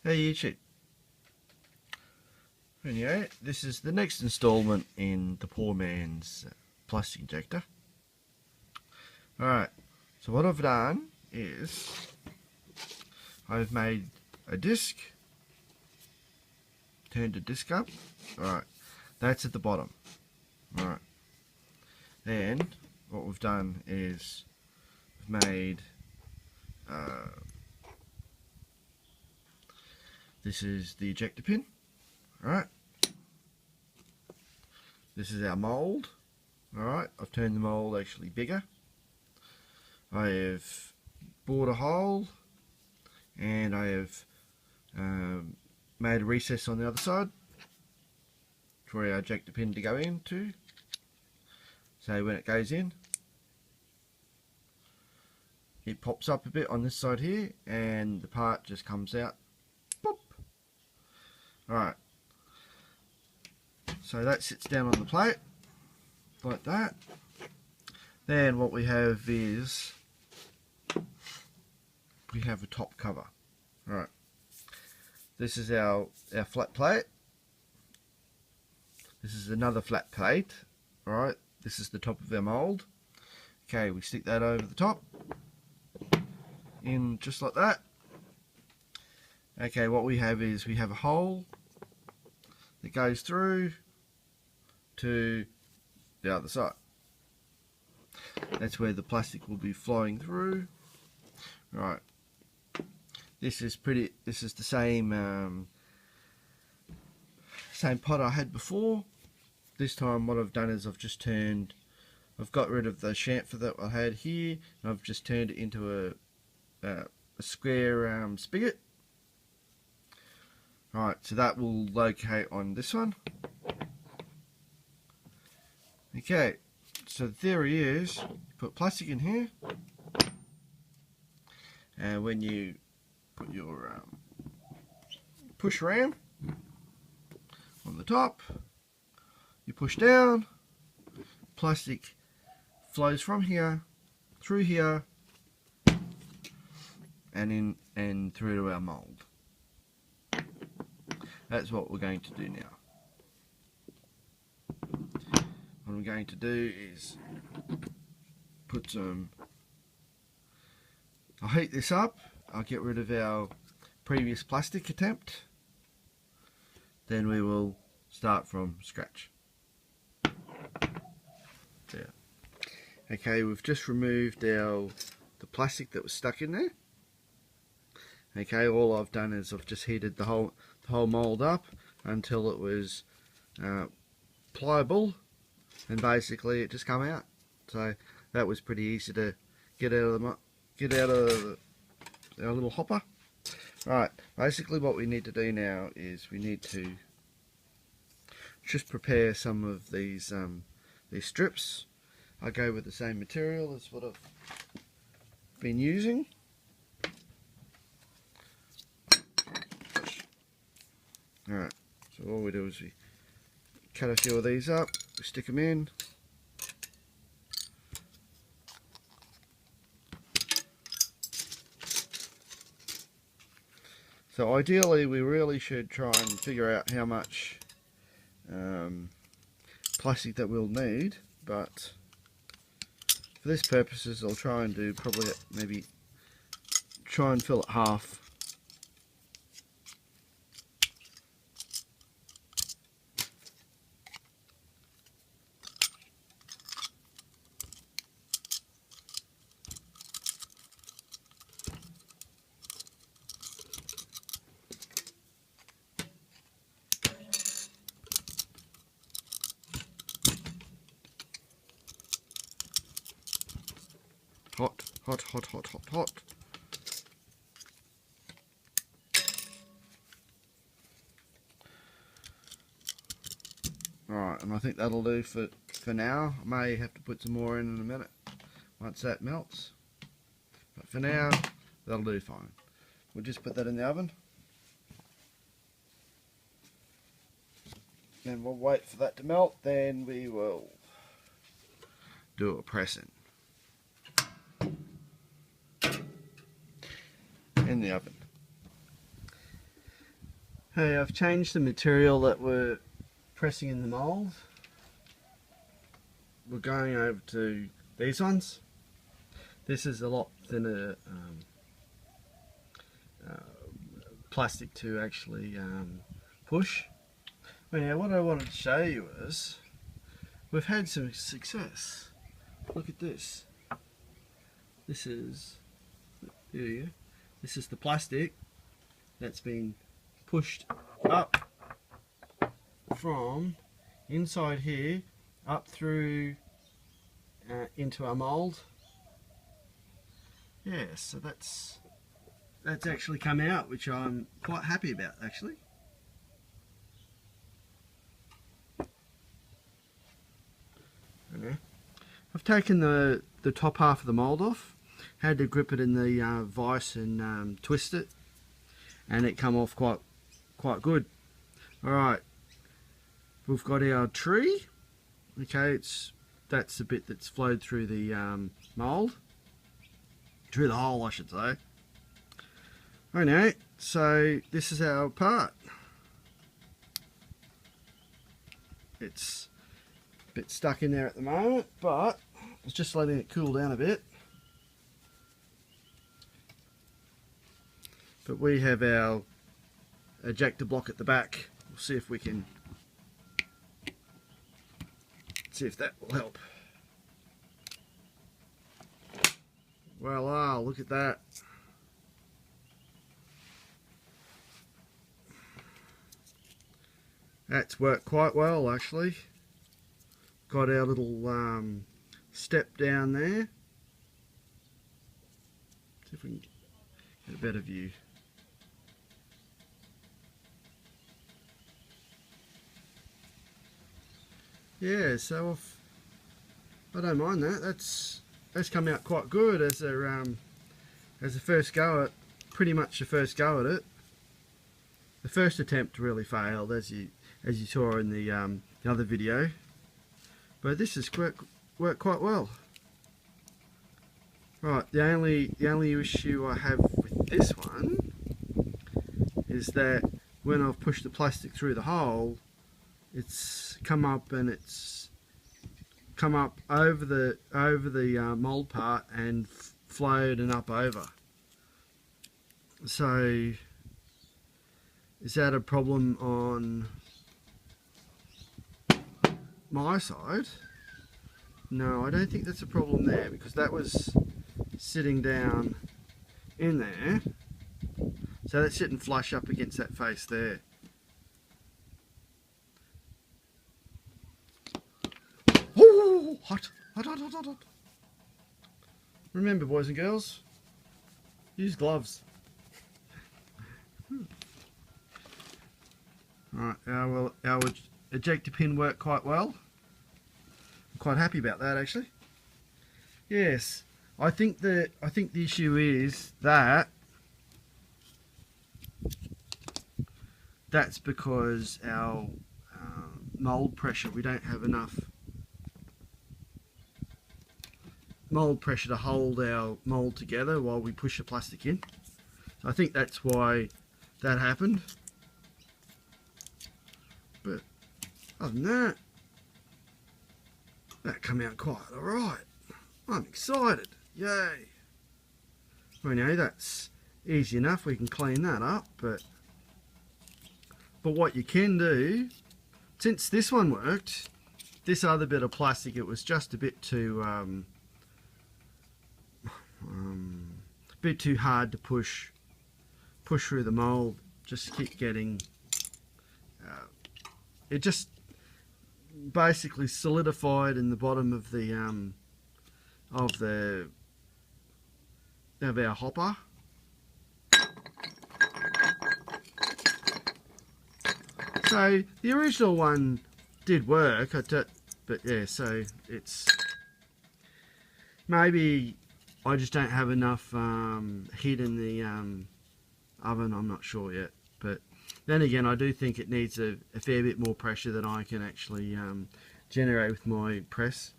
Hey YouTube. Anyway, this is the next installment in the poor man's plastic injector. Alright, so what I've done is I've made a disc, turned the disc up. Alright, that's at the bottom. Alright, and what we've done is we've made this is the ejector pin. Alright, this is our mould. Alright, I've turned the mould actually bigger. I have bored a hole and I have made a recess on the other side for our ejector pin to go into. So when it goes in, it pops up a bit on this side here and the part just comes out. Boop. Alright, so that sits down on the plate like that. Then what we have is we have a top cover. Alright, this is our flat plate. This is another flat plate. Alright, this is the top of our mould. Okay, we stick that over the top in just like that. Okay, what we have is we have a hole that goes through to the other side. That's where the plastic will be flowing through. Right, this is the same same pot I had before. This time what I've done is I've got rid of the chamfer that I had here and I've just turned it into a square spigot. Right, so that will locate on this one. Okay, so the theory is you put plastic in here, and when you put your push ram on the top, you push down, plastic flows from here through here and in and through to our mould. That's what we're going to do now. What I'm going to do is put some, I'll heat this up, I'll get rid of our previous plastic attempt, then we will start from scratch. There. Okay, we've just removed the plastic that was stuck in there. Okay, all I've done is I've just heated the whole mould up until it was pliable, and basically it just come out. So that was pretty easy to get out of our little hopper. Right, basically what we need to do now is we need to just prepare some of these strips. I go with the same material as what I've been using. Alright, so all we do is we cut a few of these up, we stick them in. So ideally we really should try and figure out how much plastic that we'll need, but for this purposes I'll try and do probably maybe try and fill it half. Hot, hot, hot, hot, hot, hot. Alright, and I think that'll do for now. I may have to put some more in a minute once that melts. But for now, that'll do fine. We'll just put that in the oven. Then we'll wait for that to melt, then we will do a pressing in the oven. Hey, I've changed the material that we're pressing in the mould. We're going over to these ones. This is a lot thinner plastic to actually push. Anyhow, what I wanted to show you is we've had some success. Look at this. This is, here you go. This is the plastic that's been pushed up from inside here up through into our mould. Yeah, so that's actually come out, which I'm quite happy about actually. Okay. I've taken the top half of the mould off, had to grip it in the vise and twist it, and it come off quite good. Alright, we've got our tree. Okay, that's the bit that's flowed through the mould, through the hole I should say. Alright, so this is our part. It's a bit stuck in there at the moment, but it's just letting it cool down a bit. But we have our ejector block at the back. We'll see if we can see if that will help. Voila, look at that. That's worked quite well actually. Got our little step down there. See if we can get a better view. Yeah, so I don't mind that. That's come out quite good as a first go at, pretty much the first go at it. The first attempt really failed, as you saw in the other video, but this has worked quite well. Right, the only issue I have with this one is that when I've pushed the plastic through the hole, it's come up and it's come up over the mould part and flowed and up over. So is that a problem on my side? No, I don't think that's a problem there, because that was sitting down in there, so that's sitting flush up against that face there. Oh, hot. Remember, boys and girls, use gloves. Alright, our ejector pin worked quite well. I'm quite happy about that actually. Yes, I think the issue is that that's because our mould pressure, we don't have enough mould pressure to hold our mould together while we push the plastic in. So I think that's why that happened. But other than that, that come out quite alright. I'm excited. Yay. Well, you know, that's easy enough. We can clean that up. But what you can do, since this one worked, this other bit of plastic, it was just a bit too hard to push through the mould. Just keep getting it just basically solidified in the bottom of the of our hopper. So the original one did work, but yeah, so it's maybe I just don't have enough heat in the oven. I'm not sure yet, but then again, I do think it needs a fair bit more pressure than I can actually generate with my press,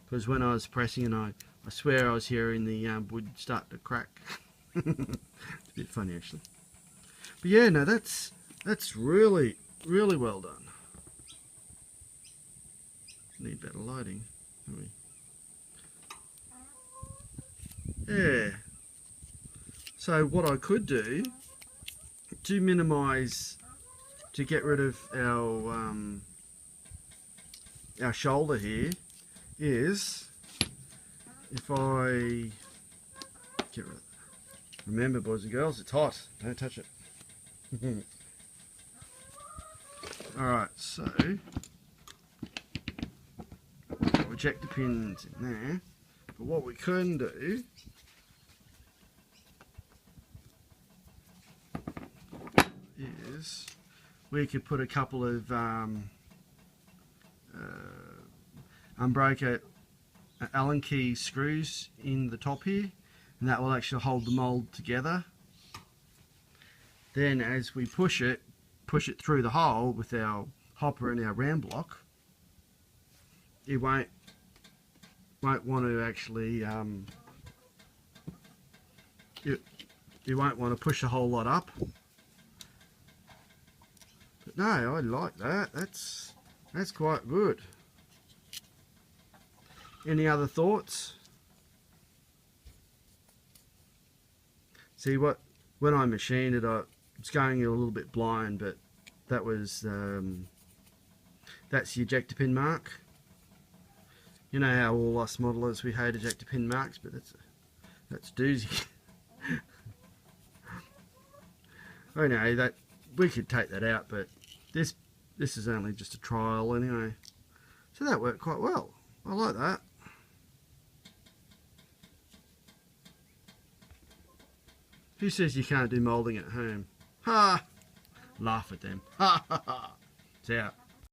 because when I was pressing, and I swear I was hearing the wood start to crack. It's a bit funny actually. But yeah, no, that's That's really, really well done. Need better lighting, don't we? Yeah. So what I could do to minimise, to get rid of our shoulder here, is if I get rid of it. Remember, boys and girls, it's hot. Don't touch it. Alright, so got ejector pins in there. But what we can do is we could put a couple of unbroken Allen key screws in the top here, and that will actually hold the mould together. Then as we push it through the hole with our hopper and our round block, it won't want to actually you won't want to push a whole lot up. But no, I like that. That's quite good. Any other thoughts? See, when I machined it, I was going a little bit blind, but that was that's the ejector pin mark. You know how all us modelers, we hate ejector pin marks, but that's doozy. I know that we could take that out, but this is only just a trial anyway. So that worked quite well. I like that. Who says you can't do moulding at home? Ha! Laugh at them. Ha ha ha. It's out.